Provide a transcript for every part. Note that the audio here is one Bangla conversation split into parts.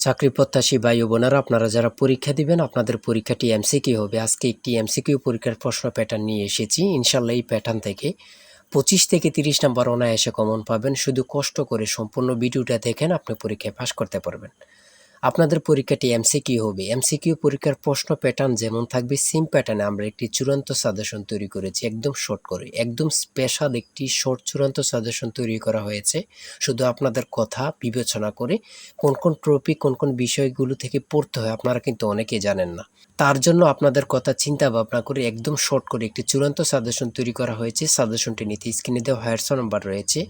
চাকরি প্রত্যাশী ভাই ও বোনেরা, আপনারা যারা পরীক্ষা দিবেন আপনাদের পরীক্ষাটি এমসিকিউ হবে। আজকে একটি এমসিকিউ পরীক্ষার প্রশ্ন প্যাটার্ন নিয়ে এসেছি। ইনশাল্লাহ এই প্যাটার্ন থেকে 25 থেকে 30 নাম্বার অনায়াসে কমন পাবেন। শুধু কষ্ট করে সম্পূর্ণ ভিডিওটা দেখেন, আপনি পরীক্ষায় পাস করতে পারবেন। আপনাদের পরীক্ষাটি এমসিকিউ হবে। এমসিকিউ পরীক্ষার প্রশ্ন প্যাটার্ন যেমন থাকবে সেম প্যাটার্নে আমরা একটি চূড়ান্ত সাজেশন তৈরি করেছি, একদম শর্ট করে, একদম স্পেশাল একটি শর্ট চূড়ান্ত সাজেশন তৈরি করা হয়েছে। শুধু আপনাদের কথা বিবেচনা করে কোন কোন টপিক কোন কোন বিষয়গুলো থেকে পড়তে হয় আপনারা কিন্তু অনেকেই জানেন না। তার জন্য আপনাদের কথা চিন্তা ভাবনা করে একদম শর্ট করে একটি চূড়ান্ত সাজেশন তৈরি করা হয়েছে। সাজেশনটি নিতে স্ক্রিনে দেওয়া হোয়াটসঅ্যাপ নাম্বার রয়েছে,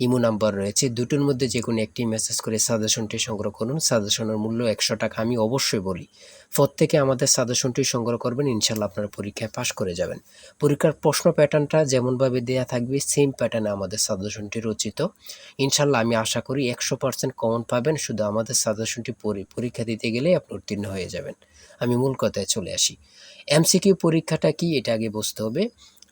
ইমো নাম্বার রয়েছে, দুটোর মধ্যে যে কোনো একটি মেসেজ করে সাজেশনটি সংগ্রহ করুন। সাজেশনের মূল্য 100 টাকা। আমি অবশ্যই বলি প্রত্যেকে আমাদের সাজেশনটি সংগ্রহ করবেন, ইনশাল্লাহ আপনারা পরীক্ষায় পাশ করে যাবেন। পরীক্ষার প্রশ্ন প্যাটার্নটা যেমনভাবে দেয়া থাকবে সেম প্যাটার্নে আমাদের সাজেশনটি রচিত। ইনশাল্লাহ আমি আশা করি 100% কমন পাবেন। শুধু আমাদের সাজেশনটি পরীক্ষা দিতে গেলে আপনি উত্তীর্ণ হয়ে যাবেন। আমি মূল কথায় চলে আসি। এমসিকিউ পরীক্ষাটা কি এটা আগে বুঝতে হবে।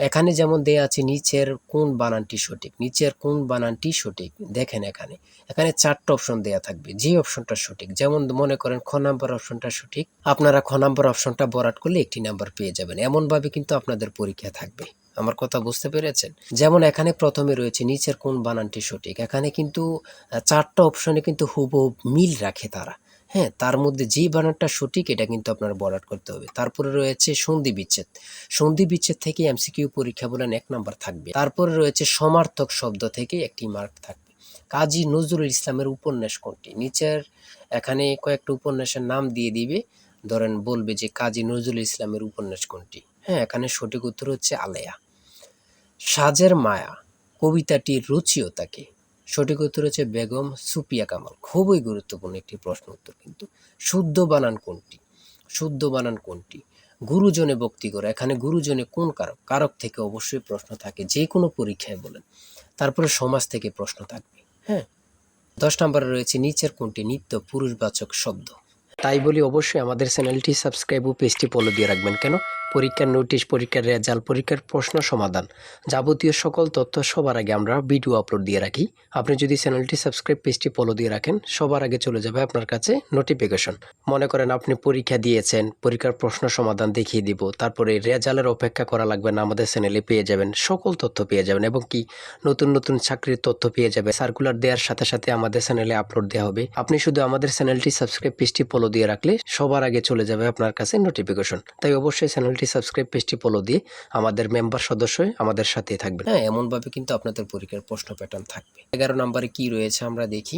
এখানে যেমন দেয়া আছে নিচের কোন বানানটি সঠিক, নিচের কোন বানানটি সঠিক। দেখেন এখানে এখানে 4টা অপশন দেয়া থাকবে, যে অপশনটা সঠিক। যেমন মনে করেন খ নাম্বার অপশনটা সঠিক, আপনারা খ নাম্বার অপশনটা বরাট করলে একটি নাম্বার পেয়ে যাবেন। এমনভাবে কিন্তু আপনাদের পরীক্ষা থাকবে। আমার কথা বুঝতে পেরেছেন? যেমন এখানে প্রথমে রয়েছে নিচের কোন বানানটি সঠিক। এখানে কিন্তু 4টা অপশনে কিন্তু হুবহু মিল রাখে তারা। হ্যাঁ, তার মধ্যে যে বানানটা সঠিক এটা কিন্তু আপনার বরাট করতে হবে। তারপরে রয়েছে সন্ধি বিচ্ছেদ। সন্ধি বিচ্ছেদ থেকে এমসিকিউ পরীক্ষা বলেন 1 নাম্বার থাকবে। তারপরে রয়েছে সমার্থক শব্দ থেকে একটি মার্ক থাকবে। কাজী নজরুল ইসলামের উপন্যাস কোনটি? নিচের এখানে কয়েকটা উপন্যাসের নাম দিয়ে দিবে। ধরেন বলবে যে কাজী নজরুল ইসলামের উপন্যাস কোনটি? হ্যাঁ, এখানে সঠিক উত্তর হচ্ছে আলেয়া। সাজের মায়া কবিতাটির রচিয়তা কে? সঠিক উত্তর হচ্ছে বেগম সুফিয়া কামাল। খুবই গুরুত্বপূর্ণ একটি প্রশ্ন উত্তর কিন্তু। শুদ্ধ বানান কোনটি? শুদ্ধ বানান কোনটি? গুরুজনে ভক্তি করে, এখানে গুরুজনে কোন কারক? কারক থেকে অবশ্যই প্রশ্ন থাকে, যে কোনো পরীক্ষায় বলেন। তারপরে সমাজ থেকে প্রশ্ন থাকবে। হ্যাঁ, 10 নম্বরে রয়েছে নিচের কোনটি নিত্য পুরুষবাচক শব্দ? তাই বলি অবশ্যই আমাদের চ্যানেলটি সাবস্ক্রাইব ও পেজটি ফলো দিয়ে রাখবেন। কেন? পরীক্ষার নোটিশ, পরীক্ষার রেজাল্ট, পরীক্ষার প্রশ্ন সমাধান, যাবতীয় সকল তথ্য সবার আগে আমরা ভিডিও আপলোড দিয়ে রাখি। আপনি যদি চ্যানেলটি সাবস্ক্রাইব, পেজটি ফলো দিয়ে রাখেন, সবার আগে চলে যাবে আপনার কাছে নোটিফিকেশন। মনে করেন আপনি পরীক্ষা দিয়েছেন, পরীক্ষার প্রশ্ন সমাধান দেখিয়ে দিব, তারপরে রেজাল্টের অপেক্ষা করা লাগবে না, আমাদের চ্যানেলে পেয়ে যাবেন, সকল তথ্য পেয়ে যাবেন। এবং কি নতুন নতুন চাকরির তথ্য পেয়ে যাবে। সার্কুলার দেওয়ার সাথে সাথে আমাদের চ্যানেলে আপলোড দেওয়া হবে। আপনি শুধু আমাদের চ্যানেলটি সাবস্ক্রাইব, পেজটি ফলো দিয়ে রাখলে সবার আগে চলে যাবে আপনার কাছে নোটিফিকেশন। তাই অবশ্যই চ্যানেলটি সাবস্ক্রাইব, পেজটি ফলো দিয়ে আমাদের মেম্বার সদস্য হয়ে আমাদের সাথে থাকবেন। হ্যাঁ, এমনভাবে কিন্তু আপনাদের পরীক্ষার প্রশ্ন প্যাটার্ন থাকবে। 11 নম্বরে কি রয়েছে আমরা দেখি।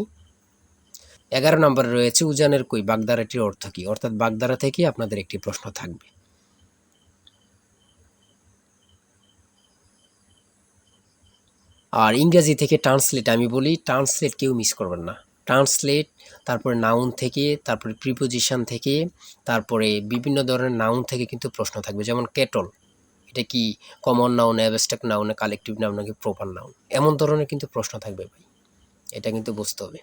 11 নম্বরে রয়েছে উজানের কই বাগধারাটির অর্থ কি? অর্থাৎ বাগধারা থেকে আপনাদের একটি প্রশ্ন থাকবে। আর ইংরেজি থেকে ট্রান্সলেট, আমি বলি ট্রান্সলেট কেউ মিস করবেন না। ট্রান্সলেট, তারপরে নাউন থেকে, তারপরে প্রিপোজিশন থেকে, তারপরে বিভিন্ন ধরনের নাউন থেকে কিন্তু প্রশ্ন থাকবে। যেমন কেটল, এটা কি common noun, abstract noun, collective noun নাকি প্রপার নাউন? এমন ধরনের কিন্তু প্রশ্ন থাকবে ভাই, এটা কিন্তু বুঝতে হবে।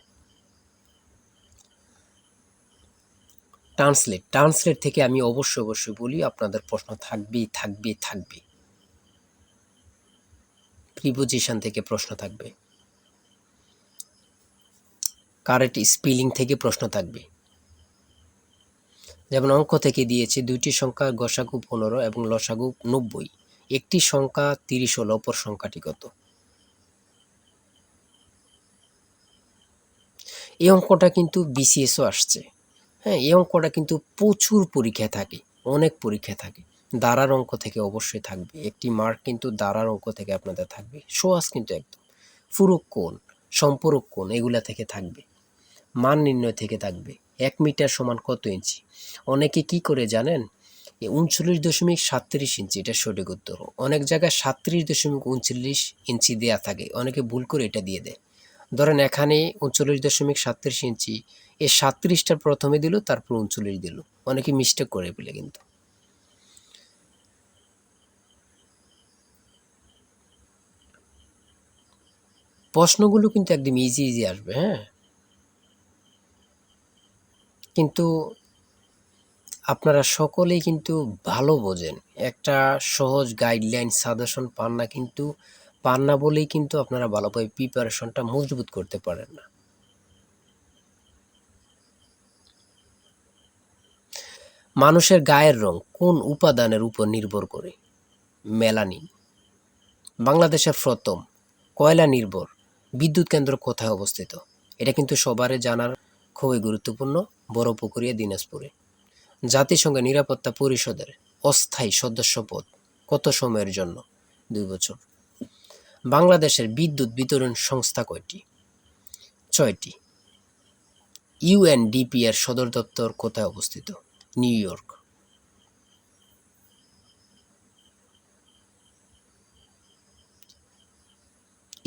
ট্রান্সলেট, ট্রান্সলেট থেকে আমি অবশ্যই বলি আপনাদের প্রশ্ন থাকবে। প্রিপোজিশন থেকে প্রশ্ন থাকবে। কারেক্ট স্পেলিং থেকে প্রশ্ন থাকবে। যেমন অঙ্ক থেকে দিয়েছে দুইটি সংখ্যা গসাগু 15 এবং লসাগু 90, একটি সংখ্যা 30 হলে অপর সংখ্যাটি কত? এই অঙ্কটা কিন্তু বিসিএসও আসছে। হ্যাঁ, এই অঙ্কটা কিন্তু প্রচুর পরীক্ষায় থাকে, অনেক পরীক্ষায় থাকে। দাঁড়ার অঙ্ক থেকে অবশ্যই থাকবে, একটি মার্ক কিন্তু দাঁড়ার অঙ্ক থেকে আপনাদের থাকবে। সহজ কিন্তু একদম। ফুরক কোণ, সম্পূরক কোণ এগুলা থেকে থাকবে। মান নির্ণয় থেকে থাকবে। 1 মিটার সমান কত ইঞ্চি? অনেকে কি করে জানেন? 39.37 ইঞ্চি, এটা সঠিক উত্তর। অনেক জায়গায় 37.39 ইঞ্চি দেয়া থাকে, অনেকে ভুল করে এটা দিয়ে দেয়। ধরেন এখানে 39.37 ইঞ্চি, এই 37টা প্রথমে দিল, তারপর 39 দিল। অনেকে মিস্টেক করে বলে কিন্তু। প্রশ্নগুলো কিন্তু একদম ইজি আসবে। হ্যাঁ, কিন্তু আপনারা সকলেই কিন্তু ভালো বোঝেন। একটা সহজ গাইডলাইন সাজেশন পান না বলেই কিন্তু আপনারা ভালোভাবে প্রিপারেশনটা মজবুত করতে পারেন না। মানুষের গায়ের রং কোন উপাদানের উপর নির্ভর করে? মেলানিন। বাংলাদেশের প্রথম কয়লা নির্ভর বিদ্যুৎ কেন্দ্র কোথায় অবস্থিত? এটা কিন্তু সবারই জানার খুবই গুরুত্বপূর্ণ, বড়পুকুরিয়া, দিনাজপুরে। জাতিসংঘ নিরাপত্তা পরিষদের অস্থায়ী সদস্যপদ কত সময়ের জন্য? 2 বছর। বাংলাদেশের বিদ্যুৎ বিতরণ সংস্থা কয়টি? 6টি। ইউএনডিপি এর সদর দপ্তর কোথায় অবস্থিত? New York.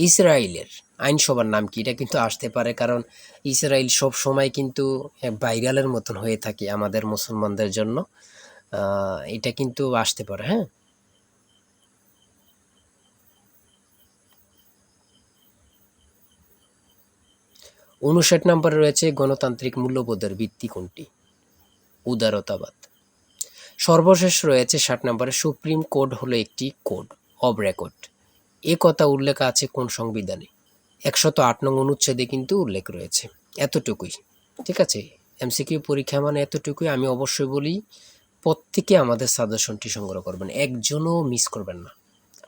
ইসরায়েলের আইনসভার নাম কি? এটা কিন্তু আসতে পারে, কারণ ইসরায়েল সব সময় কিন্তু ভাইরালের মতন হয়ে থাকে আমাদের মুসলমানদের জন্য। এটা কিন্তু আসতে পারে, হ্যাঁ। 59 নম্বরে রয়েছে গণতান্ত্রিক মূল্যবোধের ভিত্তি কোনটি? উদারতাবাদ। সর্বশেষ রয়েছে 60 নম্বরে সুপ্রিম কোড হলো একটি কোড অব রেকর্ড। এ কথা উল্লেখ আছে কোন সংবিধানে? 108 নং অনুচ্ছেদে কিন্তু উল্লেখ রয়েছে। এতটুকুই, ঠিক আছে। এমসিকিউ পরীক্ষা মানে এতটুকুই। আমি অবশ্যই বলি, প্রত্যেকে আমাদের সাজেশনটি সংগ্রহ করবেন, একজনও মিস করবেন না।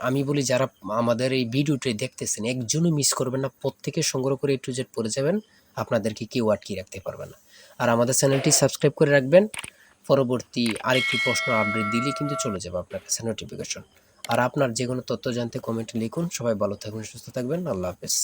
আমি বলি যারা আমাদের এই ভিডিওটি দেখতেছেন, একজনও মিস করবেন না, প্রত্যেকে সংগ্রহ করে A to Z পড়ে যাবেন, আপনাদেরকে কেউ আটকে রাখতে পারবে না। আর আমাদের চ্যানেলটি সাবস্ক্রাইব করে রাখবেন, পরবর্তী আরেকটি প্রশ্ন আপডেট দিলেই কিন্তু চলে যাবে আপনার কাছে নোটিফিকেশন। আর আপনার যে কোনো তথ্য জানতে কমেন্টে লিখুন। সবাই ভালো থাকবেন, সুস্থ থাকবেন, আল্লাহ হাফেজ।